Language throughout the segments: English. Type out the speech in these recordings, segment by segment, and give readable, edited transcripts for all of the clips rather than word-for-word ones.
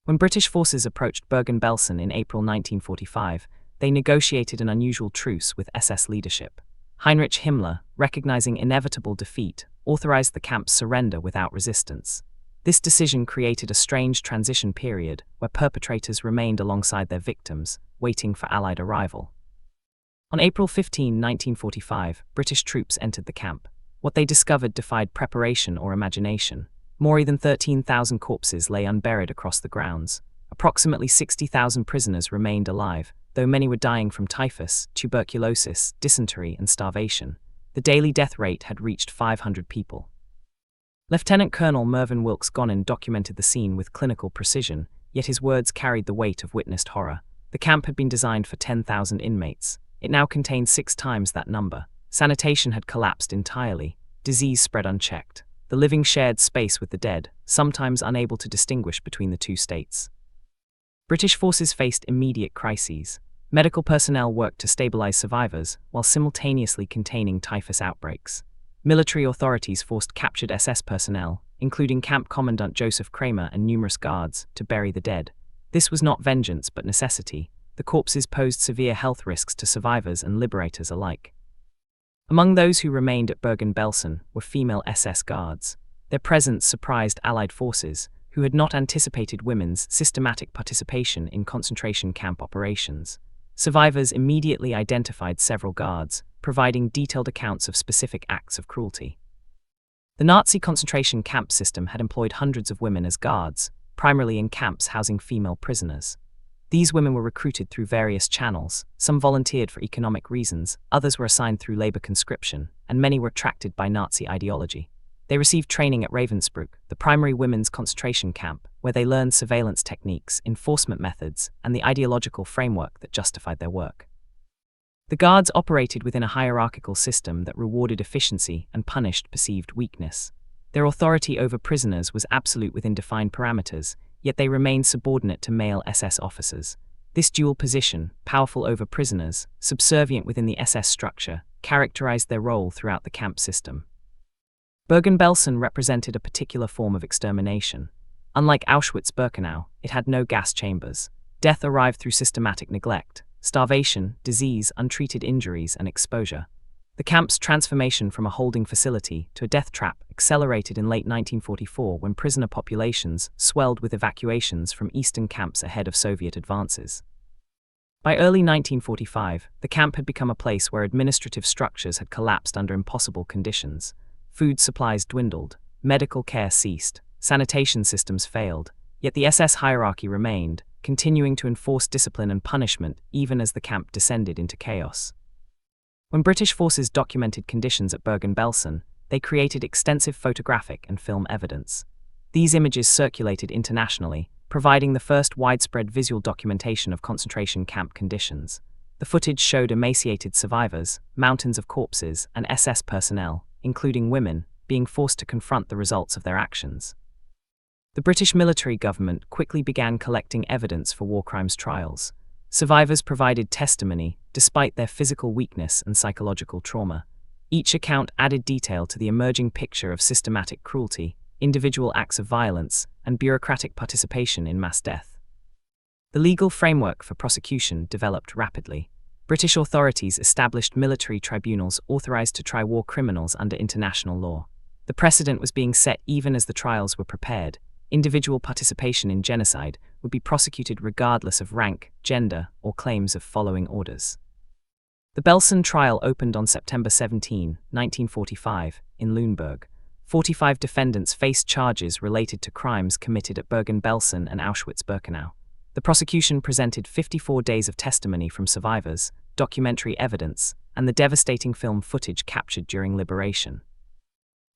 When British forces approached Bergen-Belsen in April 1945, they negotiated an unusual truce with SS leadership. Heinrich Himmler, recognizing inevitable defeat, authorized the camp's surrender without resistance. This decision created a strange transition period where perpetrators remained alongside their victims, waiting for Allied arrival. On April 15, 1945, British troops entered the camp. What they discovered defied preparation or imagination. More than 13,000 corpses lay unburied across the grounds. Approximately 60,000 prisoners remained alive, though many were dying from typhus, tuberculosis, dysentery, and starvation. The daily death rate had reached 500 people. Lieutenant Colonel Mervyn Wilkes-Gonin documented the scene with clinical precision, yet his words carried the weight of witnessed horror. The camp had been designed for 10,000 inmates. It now contained 6 times that number. Sanitation had collapsed entirely. Disease spread unchecked. The living shared space with the dead, sometimes unable to distinguish between the two states. British forces faced immediate crises. Medical personnel worked to stabilize survivors, while simultaneously containing typhus outbreaks. Military authorities forced captured SS personnel, including Camp Commandant Joseph Kramer and numerous guards, to bury the dead. This was not vengeance but necessity. The corpses posed severe health risks to survivors and liberators alike. Among those who remained at Bergen-Belsen were female SS guards. Their presence surprised Allied forces, who had not anticipated women's systematic participation in concentration camp operations. Survivors immediately identified several guards, providing detailed accounts of specific acts of cruelty. The Nazi concentration camp system had employed hundreds of women as guards, primarily in camps housing female prisoners. These women were recruited through various channels. Some volunteered for economic reasons, others were assigned through labor conscription, and many were attracted by Nazi ideology. They received training at Ravensbrück, the primary women's concentration camp, where they learned surveillance techniques, enforcement methods, and the ideological framework that justified their work. The guards operated within a hierarchical system that rewarded efficiency and punished perceived weakness. Their authority over prisoners was absolute within defined parameters, yet they remained subordinate to male SS officers. This dual position, powerful over prisoners, subservient within the SS structure, characterized their role throughout the camp system. Bergen-Belsen represented a particular form of extermination. Unlike Auschwitz-Birkenau, it had no gas chambers. Death arrived through systematic neglect, starvation, disease, untreated injuries, and exposure. The camp's transformation from a holding facility to a death trap accelerated in late 1944 when prisoner populations swelled with evacuations from eastern camps ahead of Soviet advances. By early 1945, the camp had become a place where administrative structures had collapsed under impossible conditions. Food supplies dwindled, medical care ceased, sanitation systems failed, yet the SS hierarchy remained, continuing to enforce discipline and punishment even as the camp descended into chaos. When British forces documented conditions at Bergen-Belsen, they created extensive photographic and film evidence. These images circulated internationally, providing the first widespread visual documentation of concentration camp conditions. The footage showed emaciated survivors, mountains of corpses, and SS personnel, including women, being forced to confront the results of their actions. The British military government quickly began collecting evidence for war crimes trials. Survivors provided testimony, despite their physical weakness and psychological trauma. Each account added detail to the emerging picture of systematic cruelty, individual acts of violence, and bureaucratic participation in mass death. The legal framework for prosecution developed rapidly. British authorities established military tribunals authorized to try war criminals under international law. The precedent was being set even as the trials were prepared. Individual participation in genocide would be prosecuted regardless of rank, gender, or claims of following orders. The Belsen Trial opened on September 17, 1945, in Lüneburg. 45 defendants faced charges related to crimes committed at Bergen-Belsen and Auschwitz-Birkenau. The prosecution presented 54 days of testimony from survivors, documentary evidence, and the devastating film footage captured during liberation.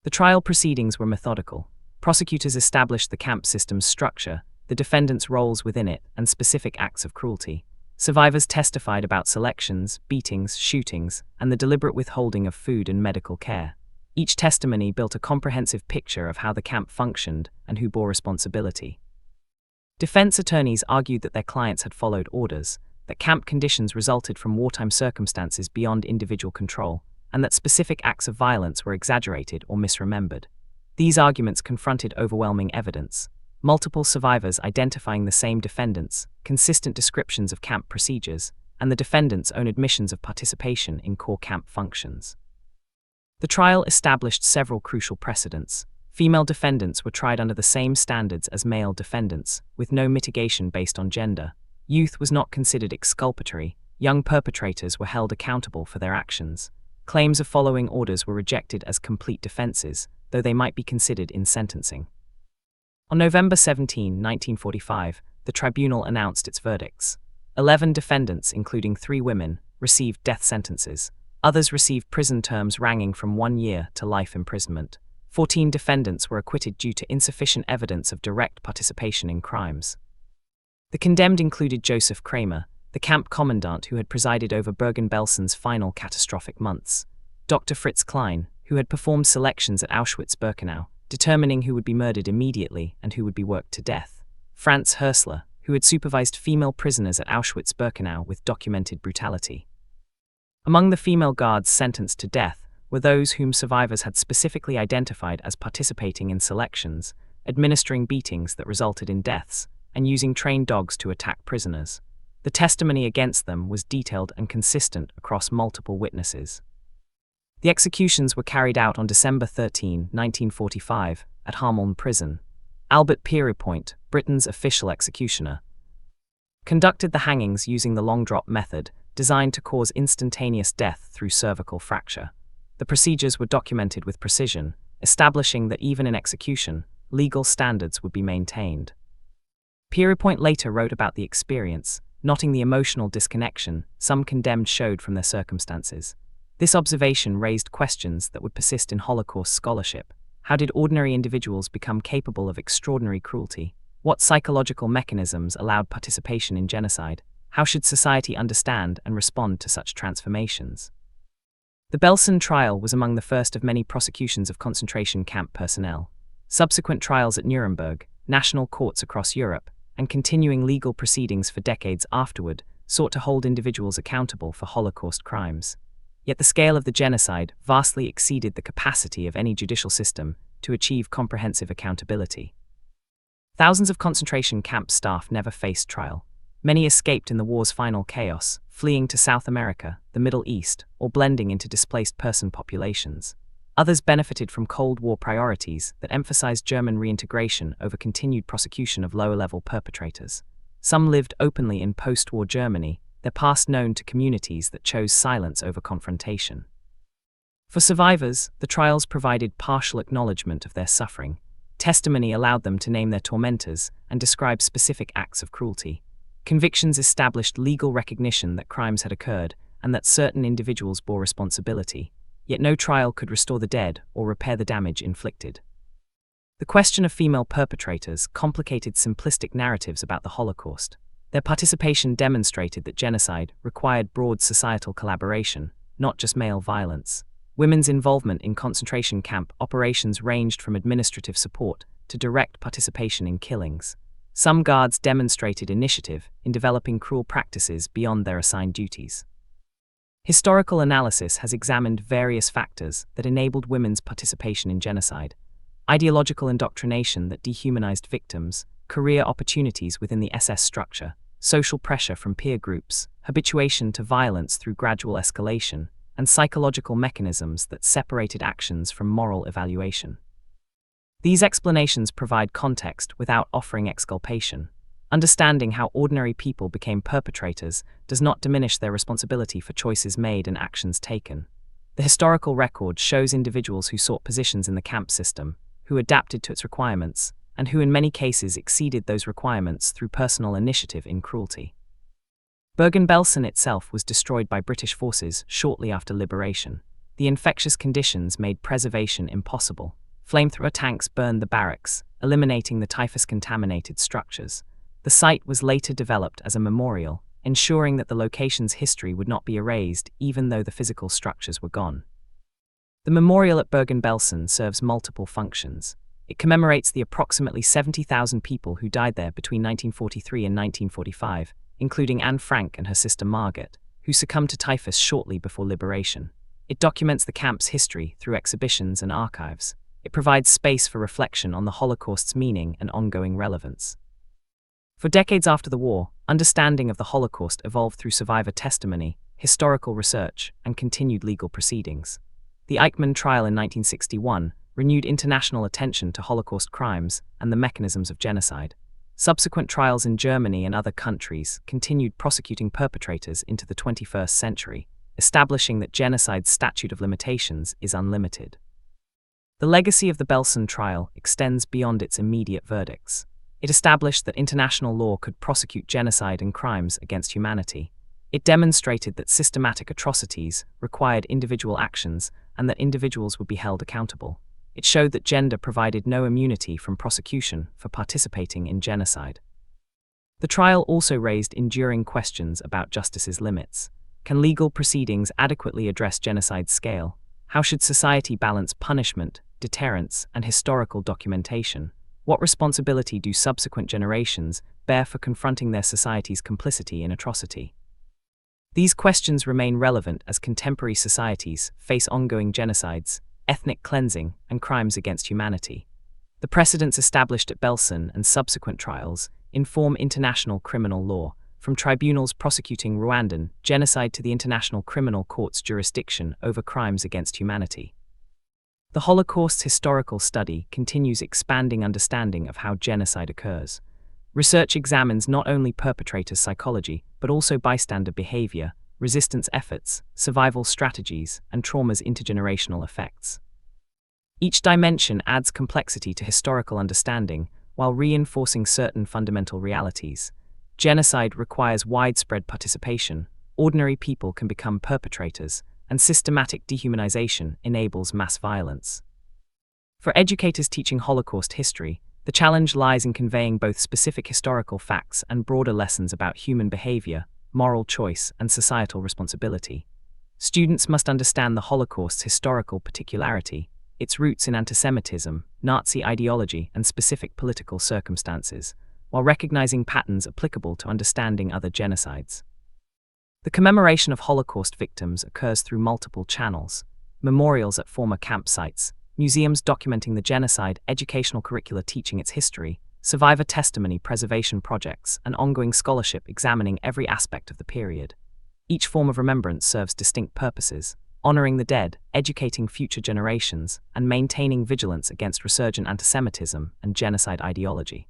The trial proceedings were methodical. Prosecutors established the camp system's structure, the defendants' roles within it, and specific acts of cruelty. Survivors testified about selections, beatings, shootings, and the deliberate withholding of food and medical care. Each testimony built a comprehensive picture of how the camp functioned and who bore responsibility. Defense attorneys argued that their clients had followed orders, that camp conditions resulted from wartime circumstances beyond individual control, and that specific acts of violence were exaggerated or misremembered. These arguments confronted overwhelming evidence. multiple survivors identifying the same defendants, consistent descriptions of camp procedures, and the defendants' own admissions of participation in core camp functions. The trial established several crucial precedents. Female defendants were tried under the same standards as male defendants, with no mitigation based on gender. Youth was not considered exculpatory. Young perpetrators were held accountable for their actions. Claims of following orders were rejected as complete defenses, though they might be considered in sentencing. On November 17, 1945, the tribunal announced its verdicts. 11 defendants, including 3 women, received death sentences. Others received prison terms ranging from 1 year to life imprisonment. 14 defendants were acquitted due to insufficient evidence of direct participation in crimes. The condemned included Joseph Kramer, the camp commandant who had presided over Bergen-Belsen's final catastrophic months; Dr. Fritz Klein, who had performed selections at Auschwitz-Birkenau, determining who would be murdered immediately and who would be worked to death; Franz Hörsler, who had supervised female prisoners at Auschwitz-Birkenau with documented brutality. Among the female guards sentenced to death were those whom survivors had specifically identified as participating in selections, administering beatings that resulted in deaths, and using trained dogs to attack prisoners. The testimony against them was detailed and consistent across multiple witnesses. The executions were carried out on December 13, 1945, at Hameln Prison. Albert Pierrepoint, Britain's official executioner, conducted the hangings using the long drop method, designed to cause instantaneous death through cervical fracture. The procedures were documented with precision, establishing that even in execution, legal standards would be maintained. Pierrepoint later wrote about the experience, noting the emotional disconnection some condemned showed from their circumstances. This observation raised questions that would persist in Holocaust scholarship. How did ordinary individuals become capable of extraordinary cruelty? What psychological mechanisms allowed participation in genocide? How should society understand and respond to such transformations? The Belsen Trial was among the first of many prosecutions of concentration camp personnel. Subsequent trials at Nuremberg, national courts across Europe, and continuing legal proceedings for decades afterward sought to hold individuals accountable for Holocaust crimes. Yet the scale of the genocide vastly exceeded the capacity of any judicial system to achieve comprehensive accountability. Thousands of concentration camp staff never faced trial. Many escaped in the war's final chaos, fleeing to South America, the Middle East, or blending into displaced person populations. Others benefited from Cold War priorities that emphasized German reintegration over continued prosecution of lower-level perpetrators. Some lived openly in post-war Germany, their past known to communities that chose silence over confrontation. For survivors, the trials provided partial acknowledgement of their suffering. Testimony allowed them to name their tormentors and describe specific acts of cruelty. Convictions established legal recognition that crimes had occurred and that certain individuals bore responsibility, yet no trial could restore the dead or repair the damage inflicted. The question of female perpetrators complicated simplistic narratives about the Holocaust. Their participation demonstrated that genocide required broad societal collaboration, not just male violence. Women's involvement in concentration camp operations ranged from administrative support to direct participation in killings. Some guards demonstrated initiative in developing cruel practices beyond their assigned duties. Historical analysis has examined various factors that enabled women's participation in genocide: ideological indoctrination that dehumanized victims, career opportunities within the SS structure, social pressure from peer groups, habituation to violence through gradual escalation, and psychological mechanisms that separated actions from moral evaluation. These explanations provide context without offering exculpation. Understanding how ordinary people became perpetrators does not diminish their responsibility for choices made and actions taken. The historical record shows individuals who sought positions in the camp system, who adapted to its requirements, and who in many cases exceeded those requirements through personal initiative in cruelty. Bergen-Belsen itself was destroyed by British forces shortly after liberation. The infectious conditions made preservation impossible. Flamethrower tanks burned the barracks, eliminating the typhus-contaminated structures. The site was later developed as a memorial, ensuring that the location's history would not be erased even though the physical structures were gone. The memorial at Bergen-Belsen serves multiple functions. It commemorates the approximately 70,000 people who died there between 1943 and 1945, including Anne Frank and her sister Margaret, who succumbed to typhus shortly before liberation. It documents the camp's history through exhibitions and archives. It provides space for reflection on the Holocaust's meaning and ongoing relevance. For decades after the war, understanding of the Holocaust evolved through survivor testimony, historical research, and continued legal proceedings. The Eichmann trial in 1961 renewed international attention to Holocaust crimes and the mechanisms of genocide. Subsequent trials in Germany and other countries continued prosecuting perpetrators into the 21st century, establishing that genocide's statute of limitations is unlimited. The legacy of the Belsen Trial extends beyond its immediate verdicts. It established that international law could prosecute genocide and crimes against humanity. It demonstrated that systematic atrocities required individual actions and that individuals would be held accountable. It showed that gender provided no immunity from prosecution for participating in genocide. The trial also raised enduring questions about justice's limits. Can legal proceedings adequately address genocide's scale? How should society balance punishment, deterrence, and historical documentation? What responsibility do subsequent generations bear for confronting their society's complicity in atrocity? These questions remain relevant as contemporary societies face ongoing genocides, ethnic cleansing, and crimes against humanity. The precedents established at Belsen and subsequent trials inform international criminal law, from tribunals prosecuting Rwandan genocide to the International Criminal Court's jurisdiction over crimes against humanity. The Holocaust's historical study continues expanding understanding of how genocide occurs. Research examines not only perpetrators' psychology, but also bystander behavior, resistance efforts, survival strategies, and trauma's intergenerational effects. Each dimension adds complexity to historical understanding while reinforcing certain fundamental realities. Genocide requires widespread participation, ordinary people can become perpetrators, and systematic dehumanization enables mass violence. For educators teaching Holocaust history, the challenge lies in conveying both specific historical facts and broader lessons about human behavior, moral choice, and societal responsibility. Students must understand the Holocaust's historical particularity, its roots in antisemitism, Nazi ideology, and specific political circumstances, while recognizing patterns applicable to understanding other genocides. The commemoration of Holocaust victims occurs through multiple channels: memorials at former campsites, museums documenting the genocide, educational curricula teaching its history, survivor testimony preservation projects, and ongoing scholarship examining every aspect of the period. Each form of remembrance serves distinct purposes: honoring the dead, educating future generations, and maintaining vigilance against resurgent antisemitism and genocide ideology.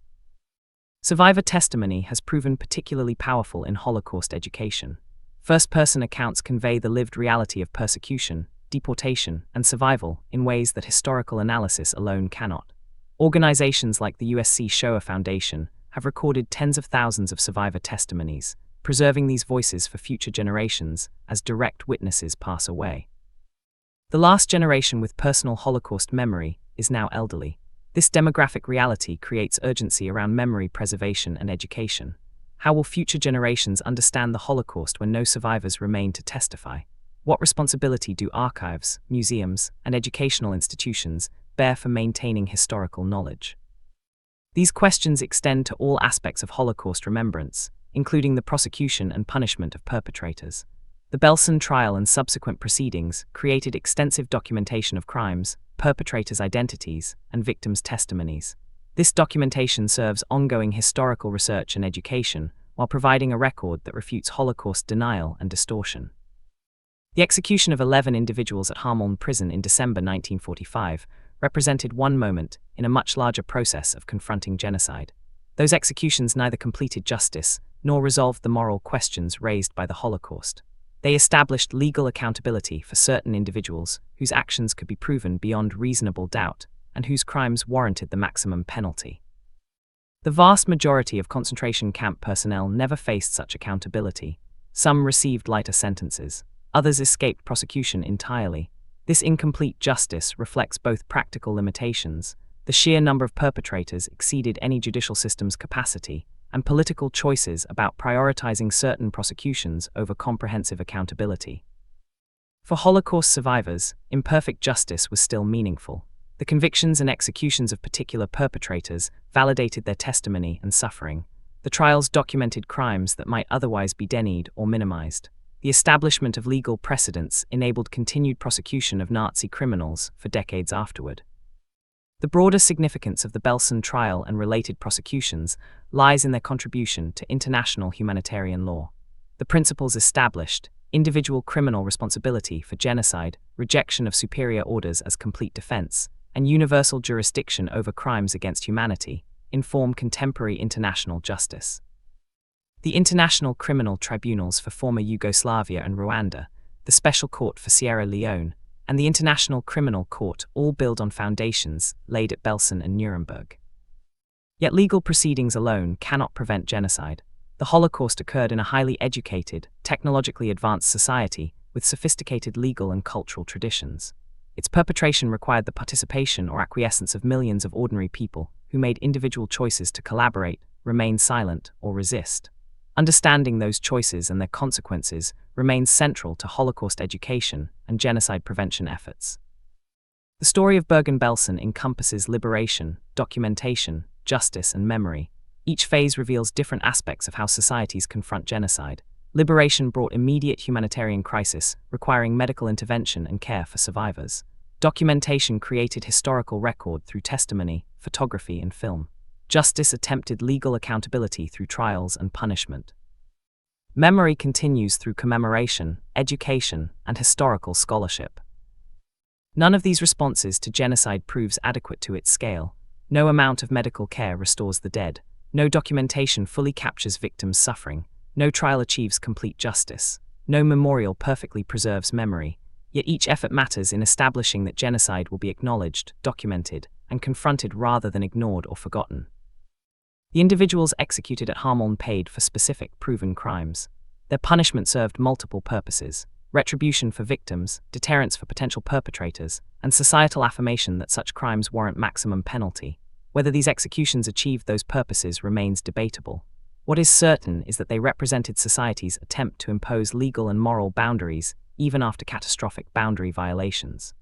Survivor testimony has proven particularly powerful in Holocaust education. First-person accounts convey the lived reality of persecution, deportation, and survival in ways that historical analysis alone cannot. Organizations like the USC Shoah Foundation have recorded tens of thousands of survivor testimonies, preserving these voices for future generations as direct witnesses pass away. The last generation with personal Holocaust memory is now elderly. This demographic reality creates urgency around memory preservation and education. How will future generations understand the Holocaust when no survivors remain to testify? What responsibility do archives, museums, and educational institutions bear for maintaining historical knowledge? These questions extend to all aspects of Holocaust remembrance, including the prosecution and punishment of perpetrators. The Belsen Trial and subsequent proceedings created extensive documentation of crimes, perpetrators' identities, and victims' testimonies. This documentation serves ongoing historical research and education, while providing a record that refutes Holocaust denial and distortion. The execution of 11 individuals at Hameln prison in December 1945 represented one moment in a much larger process of confronting genocide. Those executions neither completed justice nor resolved the moral questions raised by the Holocaust. They established legal accountability for certain individuals whose actions could be proven beyond reasonable doubt and whose crimes warranted the maximum penalty. The vast majority of concentration camp personnel never faced such accountability. Some received lighter sentences, others escaped prosecution entirely. This incomplete justice reflects both practical limitations: the sheer number of perpetrators exceeded any judicial system's capacity, and political choices about prioritizing certain prosecutions over comprehensive accountability. For Holocaust survivors, imperfect justice was still meaningful. The convictions and executions of particular perpetrators validated their testimony and suffering. The trials documented crimes that might otherwise be denied or minimized. The establishment of legal precedents enabled continued prosecution of Nazi criminals for decades afterward. The broader significance of the Belsen Trial and related prosecutions lies in their contribution to international humanitarian law. The principles established, individual criminal responsibility for genocide, rejection of superior orders as complete defense, and universal jurisdiction over crimes against humanity, inform contemporary international justice. The International Criminal Tribunals for former Yugoslavia and Rwanda, the Special Court for Sierra Leone, and the International Criminal Court all build on foundations laid at Belsen and Nuremberg. Yet legal proceedings alone cannot prevent genocide. The Holocaust occurred in a highly educated, technologically advanced society with sophisticated legal and cultural traditions. Its perpetration required the participation or acquiescence of millions of ordinary people who made individual choices to collaborate, remain silent, or resist. Understanding those choices and their consequences remains central to Holocaust education and genocide prevention efforts. The story of Bergen-Belsen encompasses liberation, documentation, justice, and memory. Each phase reveals different aspects of how societies confront genocide. Liberation brought immediate humanitarian crisis, requiring medical intervention and care for survivors. Documentation created historical record through testimony, photography, and film. Justice attempted legal accountability through trials and punishment. Memory continues through commemoration, education, and historical scholarship. None of these responses to genocide proves adequate to its scale. No amount of medical care restores the dead. No documentation fully captures victims' suffering. No trial achieves complete justice. No memorial perfectly preserves memory. Yet each effort matters in establishing that genocide will be acknowledged, documented, and confronted rather than ignored or forgotten. The individuals executed at Hameln paid for specific, proven crimes. Their punishment served multiple purposes: retribution for victims, deterrence for potential perpetrators, and societal affirmation that such crimes warrant maximum penalty. Whether these executions achieved those purposes remains debatable. What is certain is that they represented society's attempt to impose legal and moral boundaries, even after catastrophic boundary violations.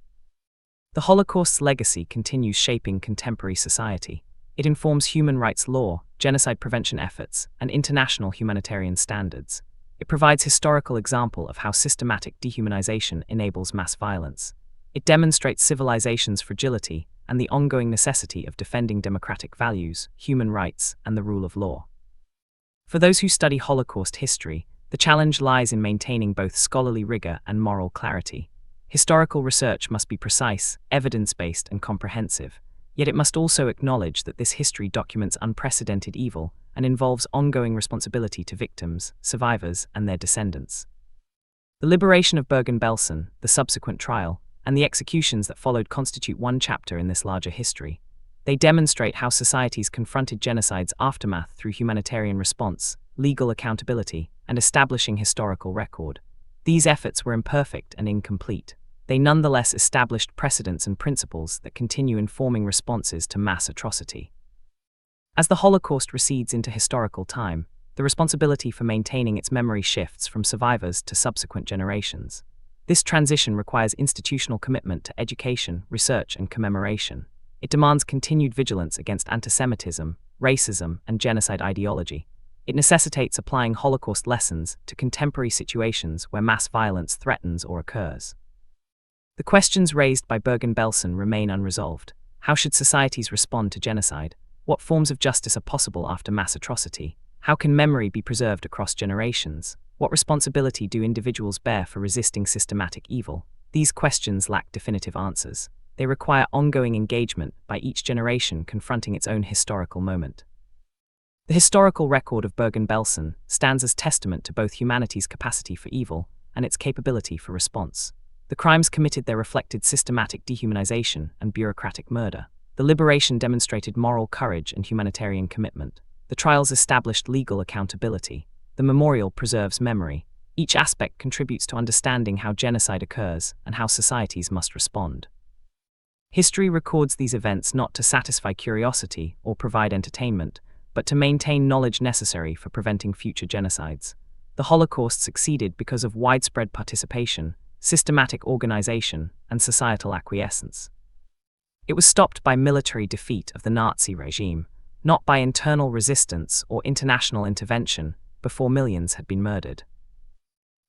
The Holocaust's legacy continues shaping contemporary society. It informs human rights law, genocide prevention efforts, and international humanitarian standards. It provides historical example of how systematic dehumanization enables mass violence. It demonstrates civilization's fragility and the ongoing necessity of defending democratic values, human rights, and the rule of law. For those who study Holocaust history, the challenge lies in maintaining both scholarly rigor and moral clarity. Historical research must be precise, evidence-based, and comprehensive. Yet it must also acknowledge that this history documents unprecedented evil and involves ongoing responsibility to victims, survivors, and their descendants. The liberation of Bergen-Belsen, the subsequent trial, and the executions that followed constitute one chapter in this larger history. They demonstrate how societies confronted genocide's aftermath through humanitarian response, legal accountability, and establishing historical record. These efforts were imperfect and incomplete. They nonetheless established precedents and principles that continue informing responses to mass atrocity. As the Holocaust recedes into historical time, the responsibility for maintaining its memory shifts from survivors to subsequent generations. This transition requires institutional commitment to education, research, and commemoration. It demands continued vigilance against antisemitism, racism, and genocide ideology. It necessitates applying Holocaust lessons to contemporary situations where mass violence threatens or occurs. The questions raised by Bergen-Belsen remain unresolved. How should societies respond to genocide? What forms of justice are possible after mass atrocity? How can memory be preserved across generations? What responsibility do individuals bear for resisting systematic evil? These questions lack definitive answers. They require ongoing engagement by each generation confronting its own historical moment. The historical record of Bergen-Belsen stands as testament to both humanity's capacity for evil and its capability for response. The crimes committed there reflected systematic dehumanization and bureaucratic murder. The liberation demonstrated moral courage and humanitarian commitment. The trials established legal accountability. The memorial preserves memory. Each aspect contributes to understanding how genocide occurs and how societies must respond. History records these events not to satisfy curiosity or provide entertainment, but to maintain knowledge necessary for preventing future genocides. The Holocaust succeeded because of widespread participation, systematic organization, and societal acquiescence. It was stopped by military defeat of the Nazi regime, not by internal resistance or international intervention before millions had been murdered.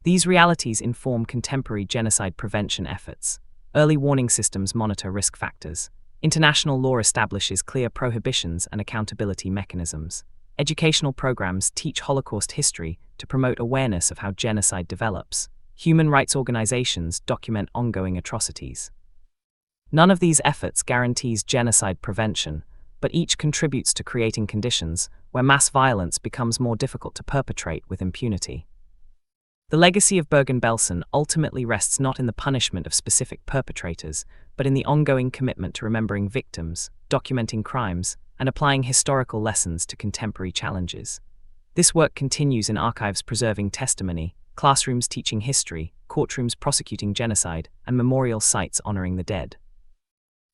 These realities inform contemporary genocide prevention efforts. Early warning systems monitor risk factors. International law establishes clear prohibitions and accountability mechanisms. Educational programs teach Holocaust history to promote awareness of how genocide develops. Human rights organizations document ongoing atrocities. None of these efforts guarantees genocide prevention, but each contributes to creating conditions where mass violence becomes more difficult to perpetrate with impunity. The legacy of Bergen-Belsen ultimately rests not in the punishment of specific perpetrators, but in the ongoing commitment to remembering victims, documenting crimes, and applying historical lessons to contemporary challenges. This work continues in archives preserving testimony, classrooms teaching history, courtrooms prosecuting genocide, and memorial sites honoring the dead.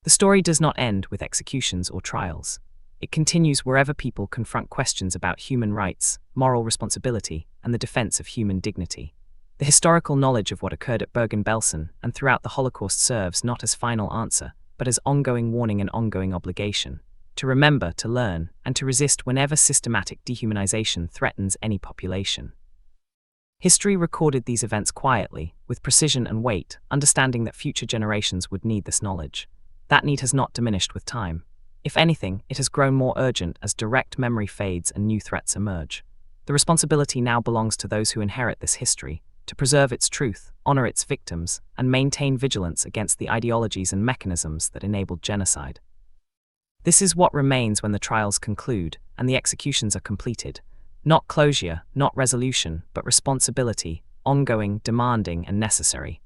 The story does not end with executions or trials. It continues wherever people confront questions about human rights, moral responsibility, and the defense of human dignity. The historical knowledge of what occurred at Bergen-Belsen and throughout the Holocaust serves not as final answer, but as ongoing warning and ongoing obligation, to remember, to learn, and to resist whenever systematic dehumanization threatens any population. History recorded these events quietly, with precision and weight, understanding that future generations would need this knowledge. That need has not diminished with time. If anything, it has grown more urgent as direct memory fades and new threats emerge. The responsibility now belongs to those who inherit this history, to preserve its truth, honor its victims, and maintain vigilance against the ideologies and mechanisms that enabled genocide. This is what remains when the trials conclude and the executions are completed. Not closure, not resolution, but responsibility, ongoing, demanding, and necessary.